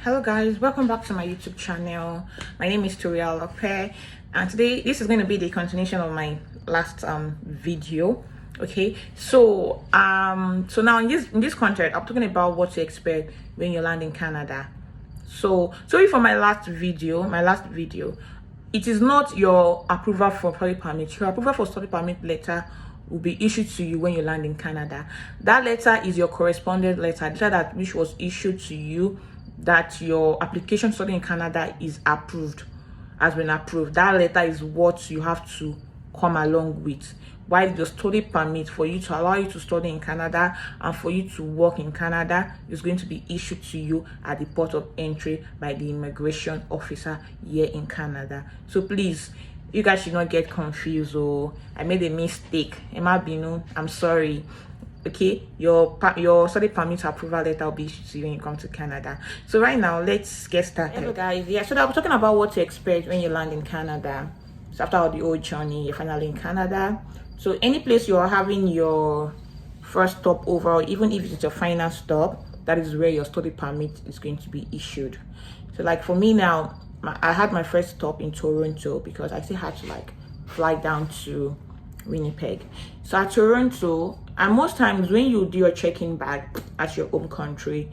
Hello guys, welcome back to my YouTube channel. My name is Toria Lope, and today this is going to be the continuation of my last video. Okay, so now in this content I'm talking about what to expect when you land in Canada. So sorry for my last video, it is not your approval for study permit. Your approval for study permit letter will be issued to you when you land in Canada. That letter is your correspondent letter, the letter which was issued to you that your application to study in Canada is approved, has been approved. That letter is what you have to come along with. While the study permit for you to allow you to study in Canada and for you to work in Canada is going to be issued to you at the port of entry by the immigration officer here in Canada. So please, you guys should not get confused. Oh, I made a mistake. Emma Binu, I'm sorry. Okay, your study permit approval letter will be issued to you when you come to Canada. So right now, let's get started. Hello guys, yeah, so I'm talking about what to expect when you land in Canada. So after all the old journey, you're finally in Canada. So any place you're having your first stop over, or even if it's your final stop, that is where your study permit is going to be issued. So like for me now, I had my first stop in Toronto because I still had to like fly down to Winnipeg. So at Toronto, and most times when you do your check-in back at your home country,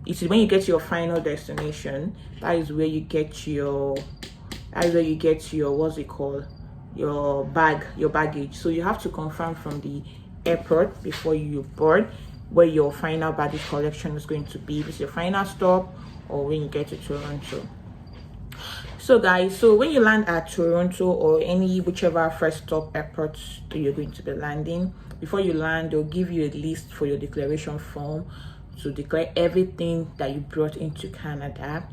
it's when you get to your final destination, that is where you get your what's it called, your baggage. So you have to confirm from the airport before you board where your final baggage collection is going to be, if it's your final stop or when you get to Toronto. So guys, so when you land at Toronto or whichever first stop airport you're going to be landing, before you land, they'll give you a list for your declaration form to declare everything that you brought into Canada.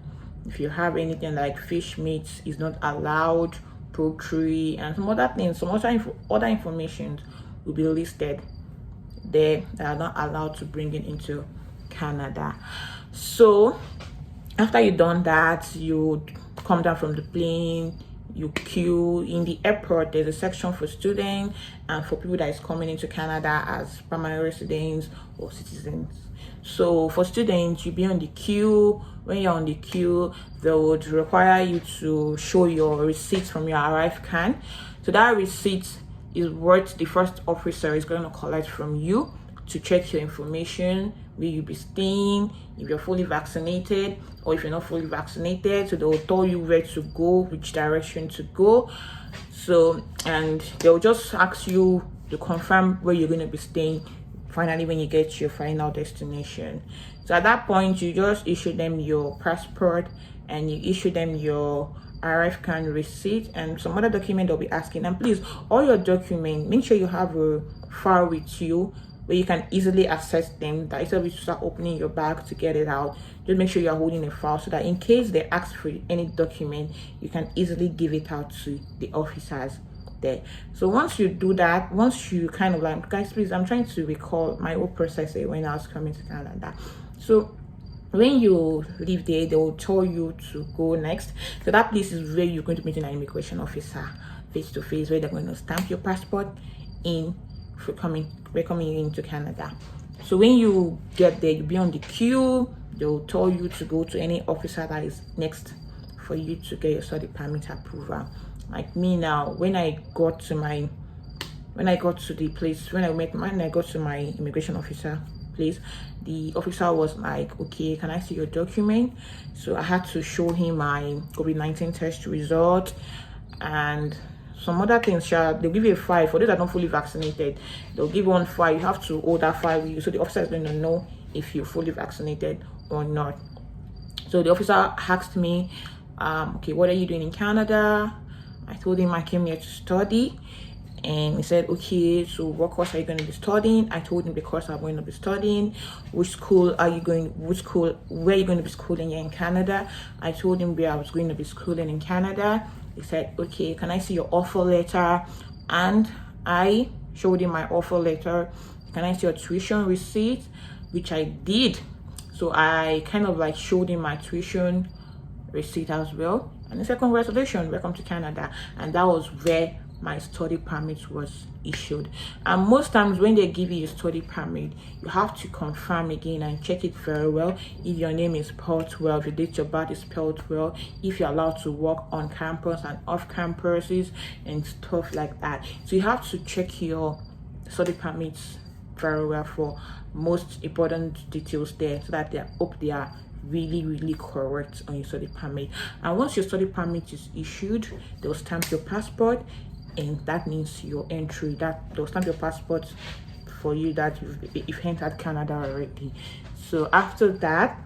If you have anything like fish meat is not allowed, poultry, and some other things, some other information will be listed there that are not allowed to bring it into Canada. So after you've done that, you come down from the plane, you queue in the airport. There's a section for students and for people that is coming into Canada as permanent residents or citizens. So for students, you be on the queue. When you're on the queue, they would require you to show your receipt from your arrive can. So that receipt is what the first officer is going to collect from you to check your information, where you'll be staying, if you're fully vaccinated or if you're not fully vaccinated. So they'll tell you where to go, which direction to go. So, and they'll just ask you to confirm where you're going to be staying finally when you get to your final destination. So at that point, you just issue them your passport and you issue them your arrive can receipt and some other document they'll be asking. And please, all your documents, make sure you have a file with you where you can easily access them, that instead of you start opening your bag to get it out, just make sure you're holding a file so that in case they ask for any document, you can easily give it out to the officers there. So once you do that, once you kind of like, guys, please, I'm trying to recall my whole process when I was coming to Canada. So when you leave there, they will tell you to go next. So that place is where you're going to meet an immigration officer face to face, where they're going to stamp your passport in for coming into Canada. So when you get there, you'll be on the queue. They'll tell you to go to any officer that is next for you to get your study permit approval. Like me now, when I got to my immigration officer place, the officer was like, okay, can I see your document? So I had to show him my COVID-19 test result and some other things. They'll give you a file. For those that are not fully vaccinated, they'll give one file. You have to hold that file with you, so the officer is going to know if you're fully vaccinated or not. So the officer asked me, okay, what are you doing in Canada? I told him I came here to study, and he said, okay, so what course are you going to be studying? I told him the course I'm going to be studying. Where are you going to be schooling here in Canada? I told him where I was going to be schooling in Canada. He said, okay, can I see your offer letter? And I showed him my offer letter. Can I see your tuition receipt? Which I did. So I kind of like showed him my tuition receipt as well. And he said, congratulations, welcome to Canada. And that was where my study permit was issued. And most times when they give you a study permit, you have to confirm again and check it very well if your name is spelled well, if your date of birth is spelled well, if you're allowed to work on campus and off campuses and stuff like that. So you have to check your study permits very well for most important details there, so that they are really correct on your study permit. And once your study permit is issued, they'll stamp your passport, and that means your entry, that they'll stamp your passport for you that you've entered Canada already. So after that,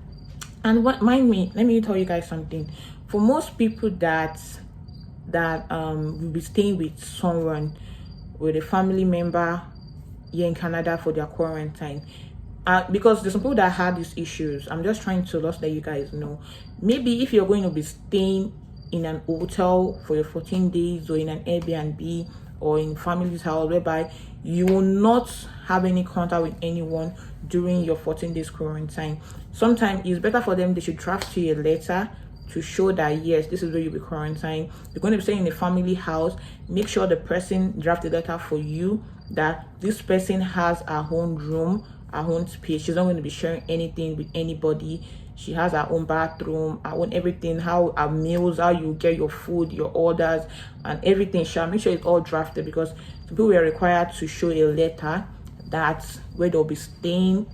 and what mind me, let me tell you guys something. For most people that will be staying with someone, with a family member here in Canada for their quarantine, because there's some people that had these issues. I'm just trying to let you guys know. Maybe if you're going to be staying in an hotel for your 14 days, or in an Airbnb, or in family's house, whereby you will not have any contact with anyone during your 14 days quarantine, sometimes it's better for them, they should draft you a letter to show that yes, this is where you'll be quarantined. You're going to be staying in a family house. Make sure the person draft a letter for you that this person has her own room, her own space. She's not going to be sharing anything with anybody. She has her own bathroom, her own everything, how her meals, how you get your food, your orders, and everything. Shall make sure it's all drafted, because people were required to show a letter that's where they'll be staying,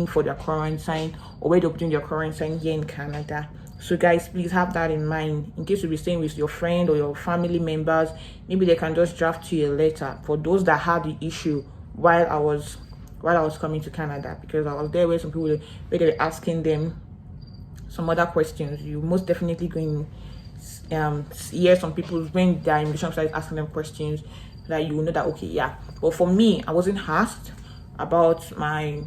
for their quarantine, or where they'll be doing their quarantine here in Canada. So guys, please have that in mind. In case you'll be staying with your friend or your family members, maybe they can just draft you a letter. For those that had the issue while I was coming to Canada, because I was there where some people where they were asking them some other questions. You most definitely going hear some people when their immigration started asking them questions, that you will know that okay, yeah. But for me, I wasn't asked about my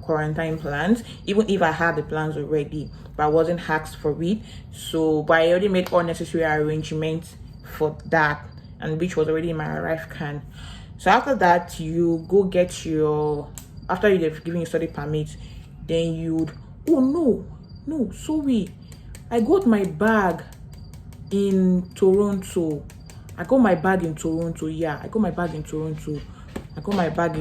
quarantine plans, even if I had the plans already, but I wasn't asked for it. So but I already made all necessary arrangements for that, and which was already in my arrive can. So after that, you go get your, after you've given your study permit, then you'd, oh no, sorry, I got my bag in Toronto. Yeah, I got my bag in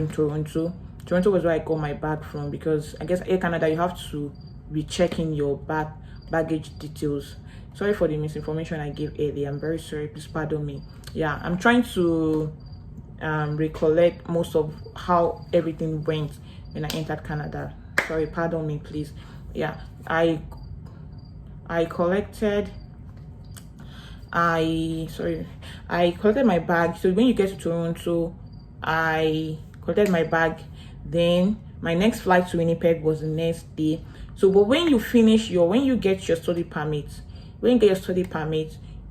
Toronto. Toronto was where I got my bag from, because I guess Air Canada, you have to be checking your baggage details. Sorry for the misinformation I gave earlier. I'm very sorry. Please pardon me. Yeah, I'm trying to recollect most of how everything went when I entered Canada. Sorry, pardon me, please. Yeah, I collected my bag. So when you get to Toronto, I collected my bag. Then my next flight to Winnipeg was the next day. So but when you get your study permit,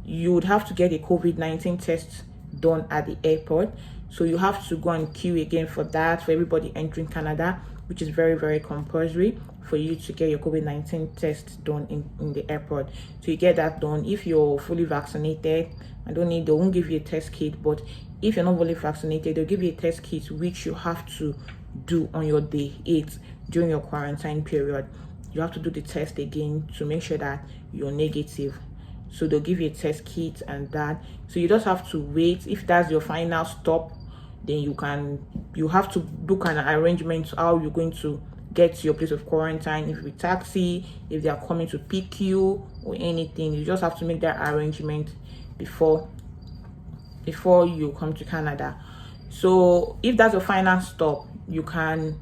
you would have to get a COVID-19 test done at the airport. So you have to go and queue again for that, for everybody entering Canada, which is very compulsory for you to get your COVID-19 test done in the airport. So you get that done. If you're fully vaccinated, they won't give you a test kit, but if you're not fully vaccinated, they'll give you a test kit, which you have to do on your day 8 during your quarantine period. You have to do the test again to make sure that you're negative. So they'll give you a test kit and that. So you just have to wait. If that's your final stop, then you have to book an arrangement how you're going to get to your place of quarantine. If it's taxi, if they are coming to pick you or anything, you just have to make that arrangement before you come to Canada. So if that's your final stop, you can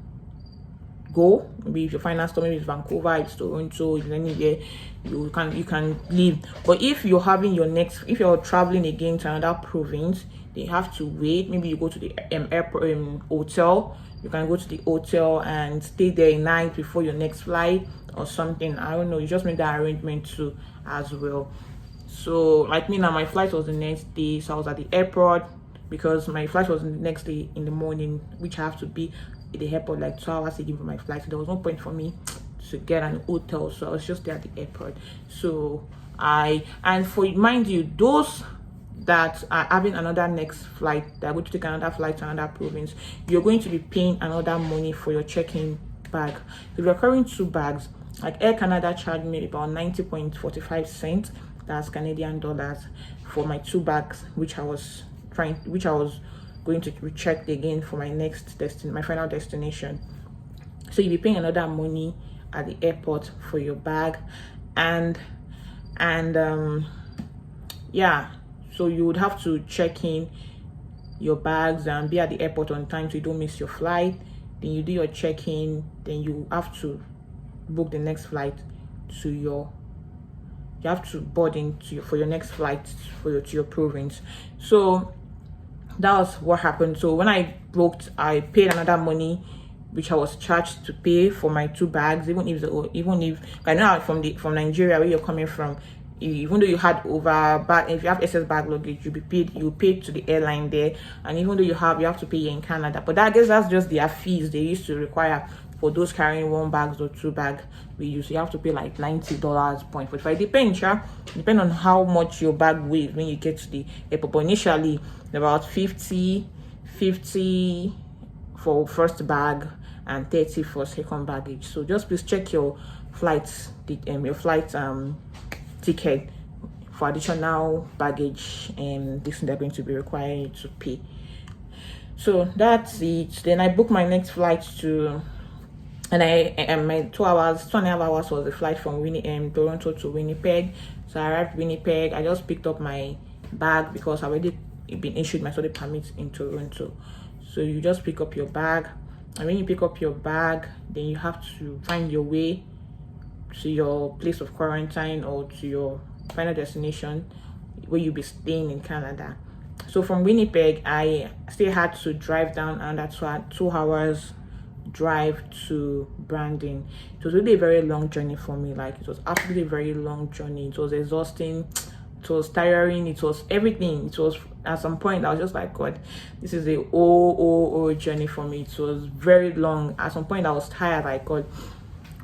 go. Maybe if your final stop, maybe it's Vancouver, it's Toronto, it's anywhere, you can leave. But if you're traveling again to another province, they have to wait. Maybe you go to the airport hotel. You can go to the hotel and stay there a night before your next flight or something. I don't know. You just make that arrangement too as well. So like me now, my flight was the next day, so I was at the airport because my flight was the next day in the morning, which I have to be at the airport like 2 hours again for my flight. So there was no point for me to get an hotel, so I was just there at the airport. So mind you, those that are having another next flight, that are going to take another flight to another province, you're going to be paying another money for your check-in bag. If you're carrying 2 bags, like Air Canada charged me about 90.45 cents that's Canadian dollars, for my 2 bags, which I was going to recheck again for my my final destination. So you'll be paying another money at the airport for your bag, and yeah, so you would have to check in your bags and be at the airport on time so you don't miss your flight. Then you do your check-in, then you have to book the next flight to you have to board for your next flight to your province. So that was what happened. So when I booked, I paid another money which I was charged to pay for my 2 bags, even if I know from Nigeria, where you're coming from, even though you had if you have excess bag luggage, you paid to the airline there. And even though you have to pay in Canada, but I guess that's just their fees they used to require for those carrying 1 bag or 2 bag. We usually have to pay like $90.45. Depend on how much your bag weighs when you get to the airport. But initially about 50 for first bag and 30 for second baggage. So just please check your flight ticket for additional baggage, and this they're going to be requiring you to pay. So that's it. Then I booked my next flight to, and my 2.5 hours was the flight from Toronto to Winnipeg. So I arrived Winnipeg. I just picked up my bag because I already been issued my study permit in Toronto. So you just pick up your bag, and when you pick up your bag, then you have to find your way to your place of quarantine or to your final destination where you'll be staying in Canada. So from Winnipeg, I still had to drive down, and that's 2 hours drive to Brandon. It was really a very long journey for me. Like, it was absolutely a very long journey. It was exhausting, it was tiring, it was everything. It was, at some point I was just like, God, this is a journey for me. It was very long. At some point I was tired, like, God,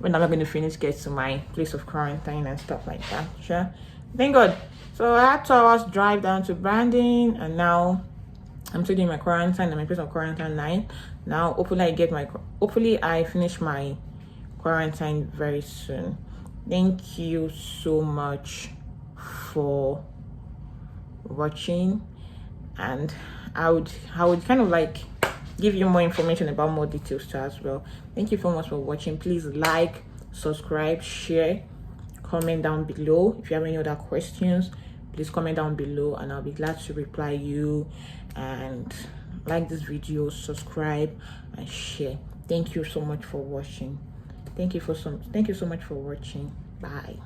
when am I going to finish, get to my place of quarantine and stuff like that. Sure, thank God. So I had 2 hours drive down to Brandon, and now I'm still doing my quarantine and my place of quarantine 9. Now hopefully I finish my quarantine very soon. Thank you so much for watching, and I would kind of like give you more information about more details too as well. Thank you so much for watching. Please like, subscribe, share, comment down below. If you have any other questions, please comment down below and I'll be glad to reply you. And like this video, subscribe and share. Thank you so much for watching. Thank you so much for watching. Bye.